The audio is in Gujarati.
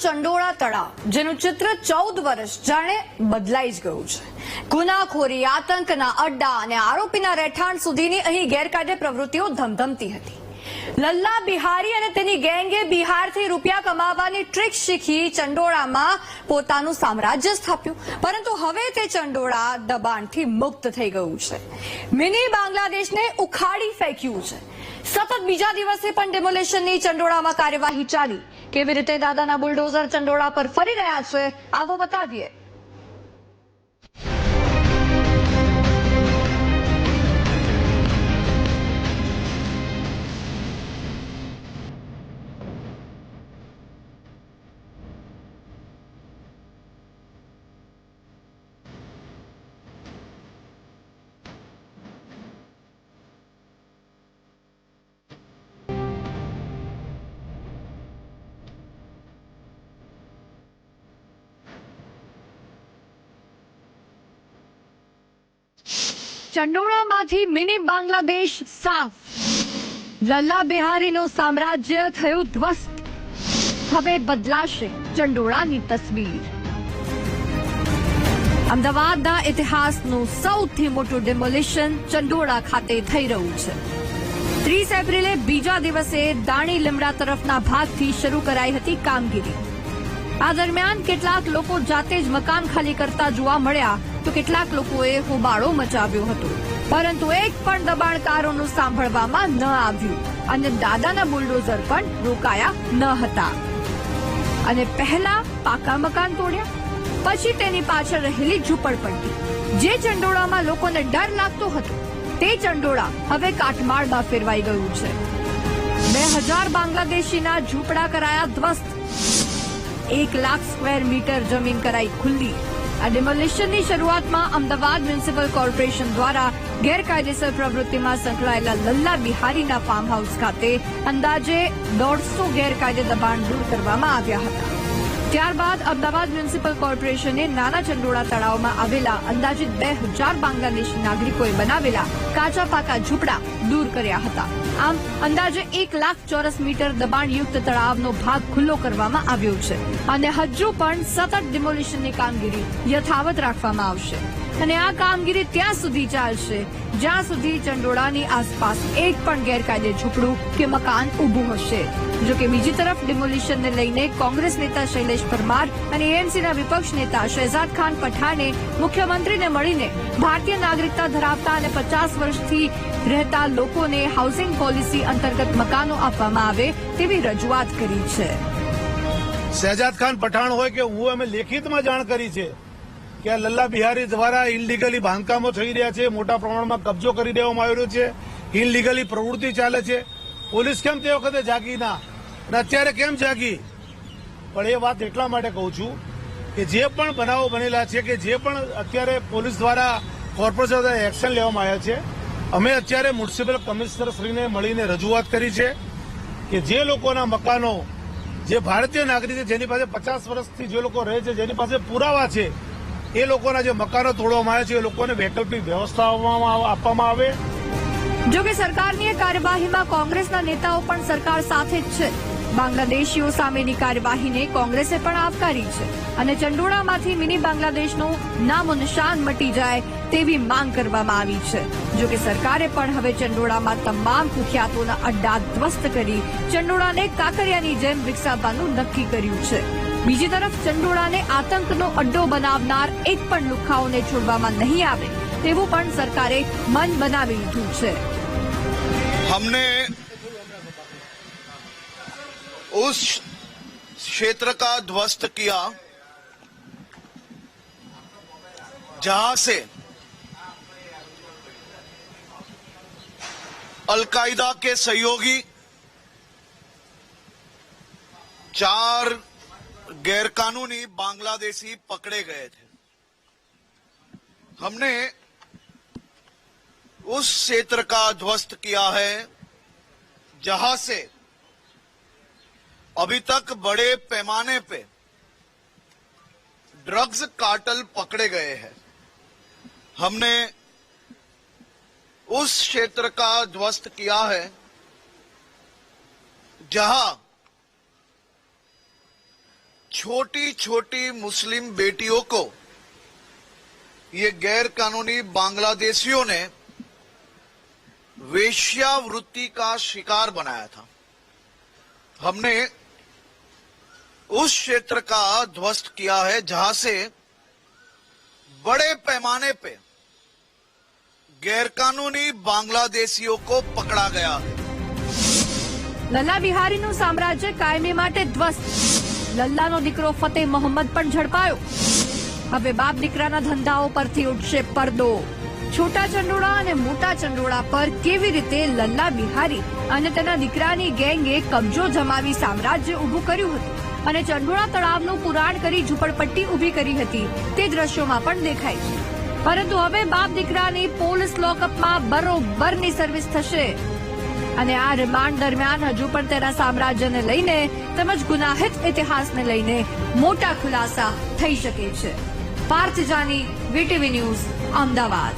ચંડોળા તળાવ, જેનું ચિત્ર 14 વર્ષ જાણે બદલાઈ જ ગયું છે. ગુનાખોરી, આતંકના અડ્ડા અને આરોપીના રહેઠાણ સુધીની અહીં ગેરકાયદે પ્રવૃત્તિઓ ધમધમતી હતી. લલ્લા બિહારી અને તેની ગેંગે બિહારથી રૂપિયા કમાવાની ટ્રીક શીખી ચંડોળામાં પોતાનું સામ્રાજ્ય સ્થાપ્યું. પરંતુ હવે તે ચંડોળા દબાણથી મુક્ત થઈ ગયું છે. મિની બાંગ્લાદેશને ઉખાડી ફેંક્યું છે. સતત બીજા દિવસે પણ ડેમોલેશનની ચંડોળામાં કાર્યવાહી ચાલી. કેવી રીતે દાદાના બુલડોઝર ચંડોળા પર ફરી રહ્યા છે, આવો બતાવીએ. ચંડોળામાંથી મિની બાંગ્લાદેશ સાફ. લલ્લા બિહારીનું સામ્રાજ્ય થયું ધ્વસ્ત. હવે બદલાશે ચંડોળાની તસવીર. અમદાવાદના ઇતિહાસનું સૌથી મોટું ડેમોલિશન ચંડોળા ખાતે થઈ રહ્યું છે. 30 એપ્રિલે બીજા દિવસે દાણી લીમડા તરફના ભાગથી શરૂ કરાઈ હતી કામગીરી. આ દરમિયાન કેટલાક લોકો જાતે જ મકાન ખાલી કરતા જોવા મળ્યા, તો કેટલાક લોકોએ હોબાળો મચાવ્યો હતો. પરંતુ એક પણ દબાણકારોનું સાંભળવામાં ન આવ્યું અને દાદાના બુલડોઝર પણ રોકાયા ન હતા. અને પહેલા પાકા મકાન તોડ્યા, પછી તેની પાછળ રહેલી ઝૂંપડપટ્ટી. જે ચંડોળામાં લોકોને ડર લાગતો હતો, તે ચંડોળા હવે કાટમાળમાં ફેરવાઈ ગયું છે. 2000 બાંગ્લાદેશીના ઝૂંપડા કરાયા ધ્વસ્ત. 1 લાખ સ્ક્વેર મીટર જમીન કરાઈ ખુલ્લી. આ ડેમોલિશનની શરૂઆતમાં અમદાવાદ મ્યુનિસિપલ કોર્પોરેશન દ્વારા ગેરકાયદેસર પ્રવૃત્તિમાં સંકળાયેલા લલ્લા બિહારીના ફાર્મ હાઉસ ખાતે અંદાજે 150 ગેરકાયદે દબાણ દૂર કરવામાં આવ્યા હતા. ત્યારબાદ અમદાવાદ મ્યુનિસિપલ કોર્પોરેશને નાના ચંડોળા તળાવમાં આવેલા અંદાજિત 2000 બાંગ્લાદેશી નાગરિકોએ બનાવેલા કાચા પાકા ઝૂંપડા દૂર કર્યા હતા. આમ અંદાજે 1 લાખ ચોરસ મીટર દબાણયુક્ત તળાવનો ભાગ ખુલ્લો કરવામાં આવ્યો છે અને હજુ પણ સતત ડિમોલિશનની કામગીરી યથાવત રાખવામાં આવશે. અને આ કામગીરી ત્યાં સુધી ચાલશે જ્યાં સુધી ચંડોળાની આસપાસ એક પણ ગેરકાયદે ઝૂંપડું કે મકાન ઊભું હશે. જોકે બીજી તરફ ડિમોલિશનને લઈને કોંગ્રેસ નેતા શૈલેષ પરમાર અને એએમસીના વિપક્ષ નેતા શહેજાદ ખાન પઠાણે મુખ્યમંત્રીને મળીને ભારતીય નાગરિકતા ધરાવતા અને 50 વર્ષથી રહેતા લોકોને હાઉસિંગ પોલિસી અંતર્ગત મકાનો આપવામાં આવે તેવી રજૂઆત કરી છે. શહેજાદ ખાન પઠાણ હોય કે હું, અમે લેખિતમાં જાણ કરી છે કે આ લલ્લા બિહારી દ્વારા ઇનલીગલી બાંધકામો થઈ રહ્યા છે, મોટા પ્રમાણમાં કબજો કરી દેવામાં આવ્યો છે, ઇનલીગલી પ્રવૃત્તિ ચાલે છે. પોલીસ કેમ તે વખતે જાગી ના અને અત્યારે કેમ જાગી? પણ એ વાત એટલા માટે કહું છું કે જે પણ બનાવો બનેલા છે, કે જે પણ અત્યારે પોલીસ દ્વારા કોર્પોરેશન દ્વારા એક્શન લેવામાં આવ્યા છે, અમે અત્યારે મ્યુનિસિપલ કમિશનરશ્રીને મળીને રજૂઆત કરી છે કે જે લોકોના મકાનો, જે ભારતીય નાગરિક છે, જેની પાસે 50 વર્ષથી જે લોકો રહે છે, જેની પાસે પુરાવા છે, એ લોકોના જે મકાનો તોડવામાં આવ્યા છે, એ લોકોને વૈકલ્પિક વ્યવસ્થા આપવામાં આવે. જોકે સરકારની કાર્યવાહીમાં કોંગ્રેસના નેતાઓ પણ સરકાર સાથે જ છે. બાંગ્લાદેશીઓ સામેની કાર્યવાહીને કોંગ્રેસે પણ આવકારી છે અને ચંડોળામાંથી મિની બાંગ્લાદેશનું નામો નિશાન મટી જાય તેવી માંગ કરવામાં આવી છે. જોકે સરકારે પણ હવે ચંડોળામાં તમામ કુખ્યાતોના અડ્ડા ધ્વસ્ત કરી ચંડોળાને કાંકરિયાની જેમ વિકસાવવાનું નક્કી કર્યું છે. બીજી તરફ ચંડોળાને આતંકનો અડ્ડો બનાવનાર એક પણ લુખ્ખાઓને છોડવામાં નહીં આવે તેવું પણ સરકારે મન બનાવી લીધું છે. हमने उस क्षेत्र का ध्वस्त किया जहां से अलकायदा के सहयोगी 4 गैरकानूनी बांग्लादेशी पकड़े गए थे. हमने उस क्षेत्र का ध्वस्त किया है जहां से अभी तक बड़े पैमाने पे ड्रग्स कार्टल पकड़े गए हैं. हमने उस क्षेत्र का ध्वस्त किया है जहां छोटी छोटी मुस्लिम बेटियों को ये गैर कानूनी बांग्लादेशियों ने वेश्यावृत्ति का शिकार बनाया था। हमने उस क्षेत्र का ध्वस्त किया है जहां से बड़े पैमाने पे गैरकानूनी बांग्लादेशियों को पकड़ा गया है। લલ્લા બિહારીનું સામ્રાજ્ય કાયમી માટે ધ્વસ્ત. લલ્લાનો દીકરો ફતેહ મોહમ્મદ પણ ઝડપાયો. હવે બાપ દીકરાના ધંધાઓ પરથી ઉઠશે પડદો. છોટા ચંડોળા અને મોટા ચંડોળા પર કેવી રીતે લલ્લા બિહારી અને તેના દીકરાની ગેંગે કબજો જમાવી સામ્રાજ્ય ઉભું કર્યું હતું અને ચંડોળા તળાવનું પુરાણ કરી ઝૂંપડપટ્ટી ઉભી કરી હતી તે દ્રશ્યોમાં પણ દેખાય છે. પરંતુ હવે બાપ દીકરાની પોલીસ લોકઅપમાં બરોબરની સર્વિસ થશે અને આ રિમાન્ડ દરમિયાન હજુ પણ તેના સામ્રાજ્યને લઈને તેમજ ગુનાહિત ઇતિહાસને લઈને મોટા ખુલાસા થઈ શકે છે. Parth Jani, VTV news, Ahmedabad.